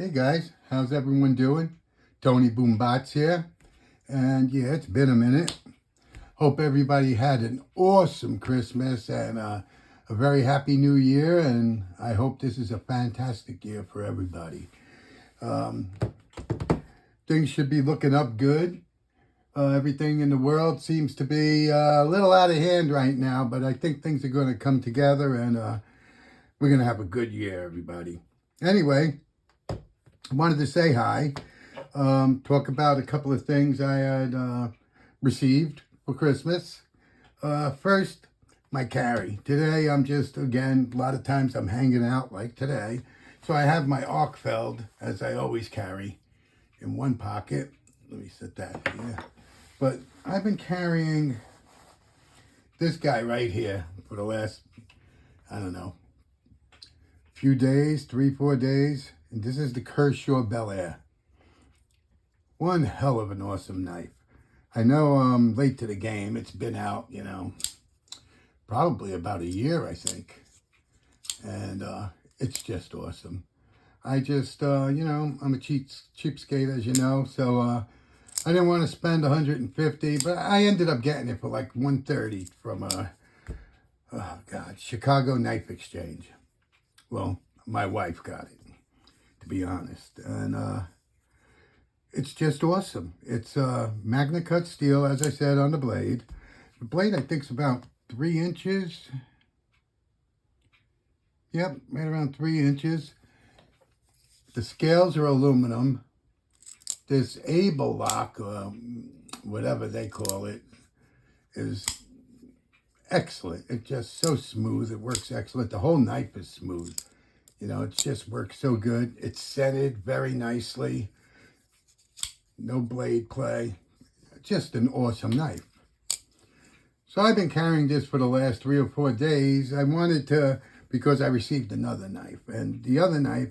Hey guys, how's everyone doing? Tony Boombots here. And yeah, it's been a minute. Hope everybody had an awesome Christmas and a very happy new year. And I hope this is a fantastic year for everybody. Um, Things should be looking up good. Everything in the world seems to be a little out of hand right now, but I think things are going to come together and we're going to have a good year, everybody. Anyway, I wanted to say hi. Talk about a couple of things I had received for Christmas. First, my carry. Today, I'm just, again, a lot of times I'm hanging out like today. So I have my Arkfeld, as I always carry, in one pocket. Let me set that here. But I've been carrying this guy right here for the last, I don't know, few days, 3-4 days. And this is the Kershaw Bel Air. One hell of an awesome knife. I know I'm late to the game. It's been out, probably about a year, I think. And it's just awesome. I just, I'm a cheapskate, as you know. So I didn't want to spend $150, but I ended up getting it for like $130 from, Chicago Knife Exchange. Well, my wife got it, to be honest. And it's just awesome. It's Magna Cut steel, as I said, on the blade. The blade, I think, is about 3 inches. Yep, right around 3 inches. The scales are aluminum. This Able lock, whatever they call it, is excellent. It's just so smooth. It works excellent. The whole knife is smooth. It just works so good. It's setted very nicely. No blade play. Just an awesome knife. So I've been carrying this for the last 3 or 4 days. I wanted to, because I received another knife. And the other knife,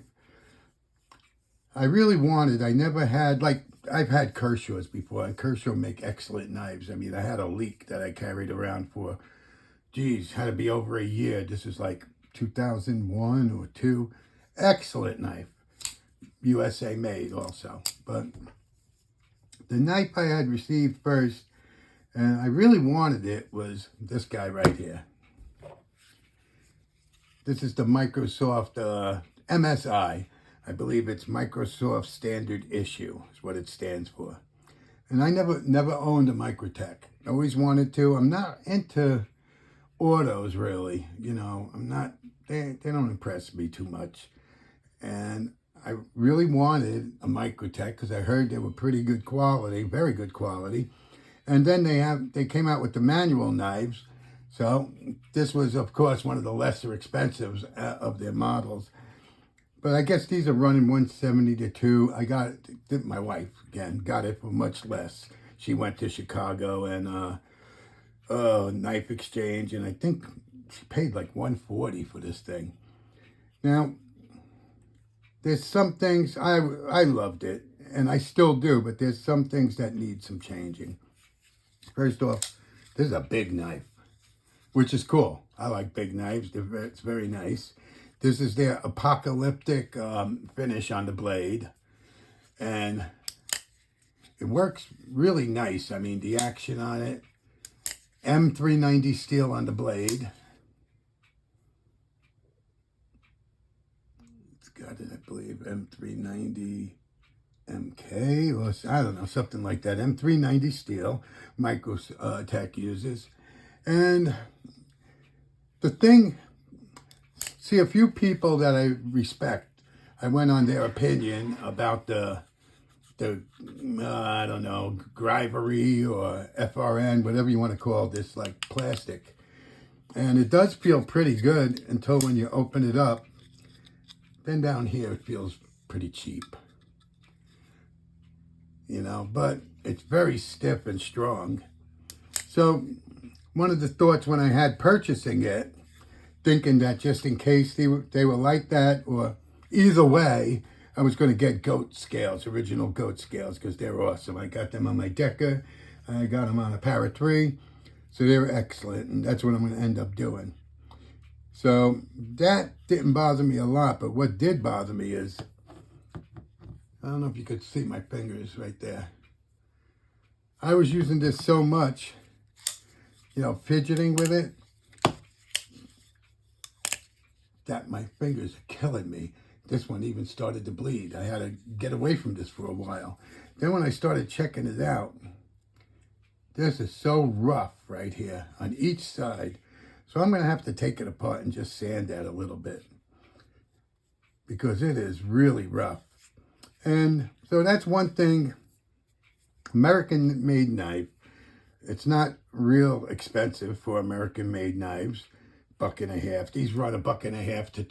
I really wanted, I never had, like, I've had Kershaws before. And Kershaw make excellent knives. I mean, I had a Leek that I carried around for, had to be over a year. This is like 2001 or 2. Excellent knife. USA made also. But the knife I had received first, and I really wanted it, was this guy right here. This is the Microsoft MSI. I believe it's Microsoft Standard Issue is what it stands for. And I never owned a Microtech. Always wanted to. I'm not into autos, really. I'm not, they don't impress me too much. And I really wanted a Microtech because I heard they were pretty good quality, very good quality. And then they came out with the manual knives. So this was, of course, one of the lesser expensive of their models. But I guess these are running 170 to 2. I got it, my wife, again, got it for much less. She went to Chicago and Knife Exchange, and I think she paid like $140 for this thing. Now, there's some things, I loved it, and I still do, but there's some things that need some changing. First off, this is a big knife, which is cool. I like big knives. It's very nice. This is their apocalyptic finish on the blade, and it works really nice. I mean, the action on it, M390 steel on the blade. Got it, I believe, M390 MK, or I don't know, something like that. M390 steel, Microtech uses. And the thing, see, a few people that I respect, I went on their opinion about the I don't know, Grivery or FRN, whatever you want to call this, like plastic. And it does feel pretty good until when you open it up. Then down here it feels pretty cheap, but it's very stiff and strong. So one of the thoughts when I had purchasing it, thinking that just in case they were like that, or either way, I was going to get goat scales, original goat scales, because they're awesome. I got them on my Decker. I got them on a Para 3. So they're excellent, and that's what I'm going to end up doing. So that didn't bother me a lot, but what did bother me is I don't know if you could see my fingers right there. I was using this so much, you know, fidgeting with it, that my fingers are killing me. This one even started to bleed. I had to get away from this for a while. Then when I started checking it out, this is so rough right here on each side. So I'm going to have to take it apart and just sand that a little bit, because it is really rough. And so that's one thing. American-made knife. It's not real expensive for American-made knives. $1.50. These run $1.50 to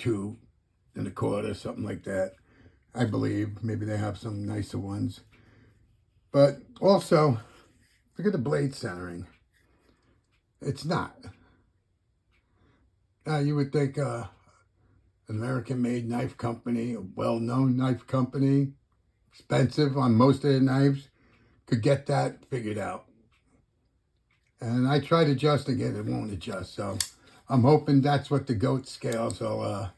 $2.25, something like that. I believe. Maybe they have some nicer ones. But also, look at the blade centering. It's not. You would think an American-made knife company, a well-known knife company, expensive on most of their knives, could get that figured out. And I tried adjusting it, it won't adjust. So I'm hoping that's what the goat scales will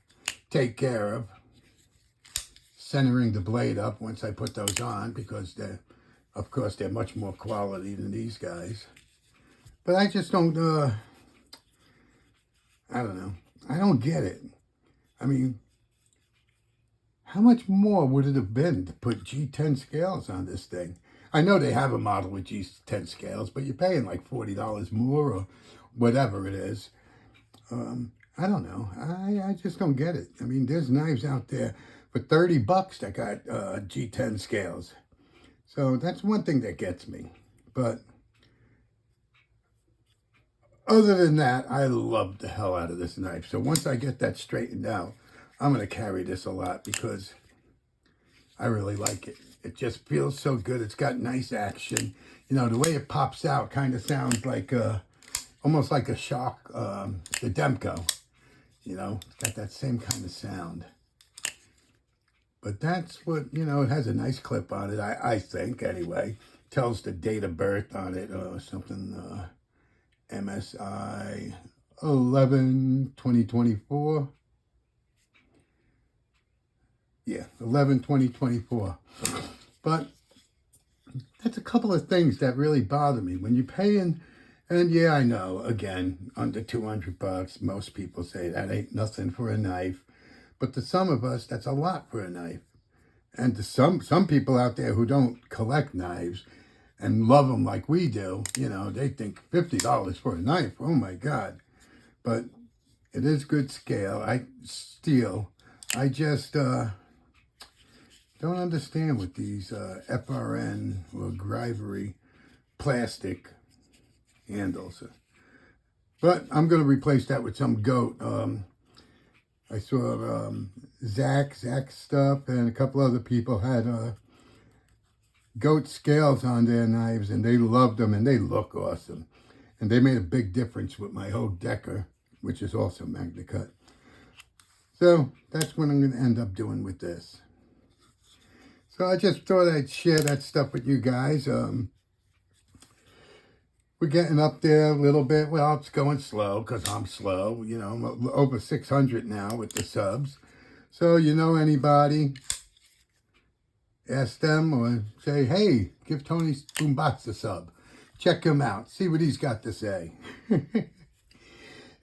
take care of. Centering the blade up once I put those on, because they're, of course, they're much more quality than these guys. But I just don't, I don't know. I don't get it. I mean, how much more would it have been to put G10 scales on this thing? I know they have a model with G10 scales, but you're paying like $40 more or whatever it is. I don't know. I just don't get it. I mean, there's knives out there for $30 that got G10 scales. So that's one thing that gets me. But other than that, I love the hell out of this knife. So once I get that straightened out, I'm going to carry this a lot because I really like it. It just feels so good. It's got nice action. You know, the way it pops out kind of sounds like almost like a shock, the Demko. You know, it's got that same kind of sound. But that's what, you know, it has a nice clip on it, I think, anyway. Tells the date of birth on it, something, MSI 11/2024. Yeah, 11/2024. But that's a couple of things that really bother me. When you're paying, and yeah, I know, again, under $200, most people say that ain't nothing for a knife. But to some of us, that's a lot for a knife. And to some people out there who don't collect knives and love them like we do, you know, they think $50 for a knife. Oh my God. But it is good scale. I just don't understand with these FRN or Grivery plastic handles. But I'm going to replace that with some goat. I saw Zach's stuff, and a couple other people had goat scales on their knives, and they loved them, and they look awesome. And they made a big difference with my Hogue Decker, which is also Magna Cut. So that's what I'm going to end up doing with this. So I just thought I'd share that stuff with you guys. We're getting up there a little bit. Well, it's going slow because I'm slow. You know, I'm over 600 now with the subs. So, you know, anybody, ask them or say, hey, give Tony Boombots a sub. Check him out. See what he's got to say.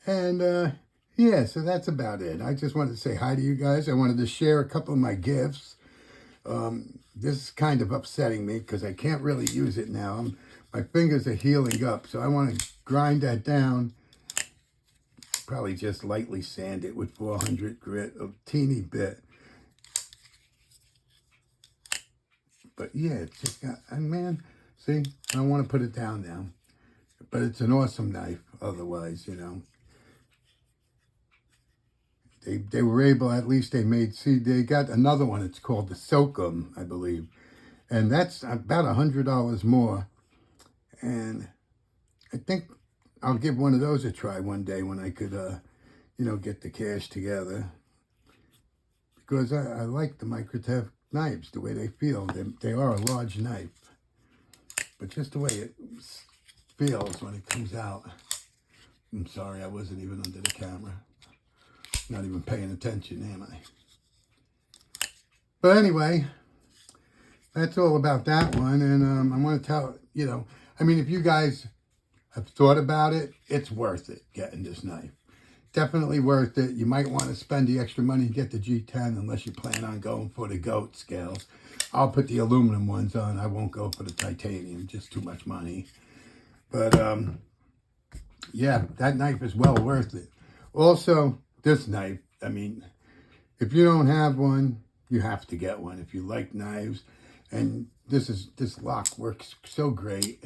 And, yeah, so that's about it. I just wanted to say hi to you guys. I wanted to share a couple of my gifts. This is kind of upsetting me because I can't really use it now. My fingers are healing up, so I want to grind that down. Probably just lightly sand it with 400 grit, a teeny bit. But yeah, it's just got, and man, see, I don't want to put it down now. But it's an awesome knife otherwise, you know. They were able, at least they made, see, they got another one, it's called the Soakum, I believe. And that's about $100 more. And I think I'll give one of those a try one day when I could, you know, get the cash together. Because I like the Microtech knives, the way they feel. They are a large knife. But just the way it feels when it comes out. I'm sorry, I wasn't even under the camera. Not even paying attention, am I? But anyway, that's all about that one. And I want to tell, I mean, if you guys have thought about it, it's worth it getting this knife. Definitely worth it. You might want to spend the extra money and get the G10 unless you plan on going for the goat scales. I'll put the aluminum ones on. I won't go for the titanium, just too much money. But yeah, that knife is well worth it. Also, this knife, I mean, if you don't have one, you have to get one if you like knives. And this lock works so great.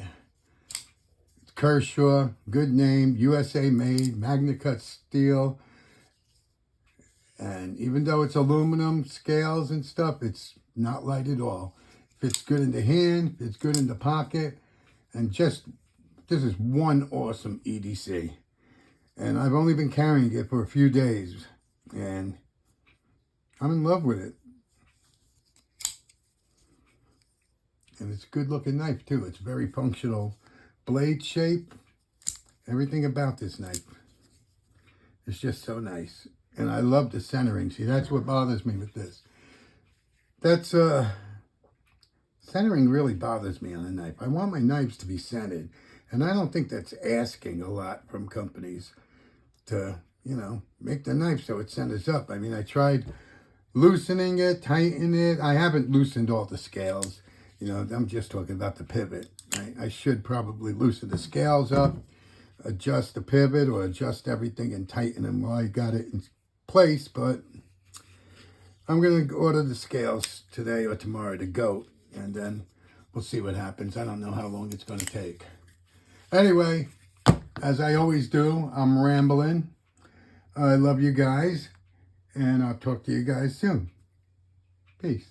It's Kershaw, good name, USA made, Magna Cut steel. And even though it's aluminum scales and stuff, it's not light at all. Fits good in the hand, fits good in the pocket, and just, this is one awesome EDC. And I've only been carrying it for a few days, and I'm in love with it. And it's a good looking knife too. It's very functional. Blade shape, everything about this knife is just so nice. And I love the centering. See, that's what bothers me with this. That's, centering really bothers me on a knife. I want my knives to be centered. And I don't think that's asking a lot from companies to, make the knife so it centers up. I mean, I tried loosening it, tightening it. I haven't loosened all the scales. I'm just talking about the pivot. I should probably loosen the scales up, adjust the pivot, or adjust everything and tighten them while I got it in place. But I'm going to order the scales today or tomorrow to goat, and then we'll see what happens. I don't know how long it's going to take. Anyway, as I always do, I'm rambling. I love you guys, and I'll talk to you guys soon. Peace.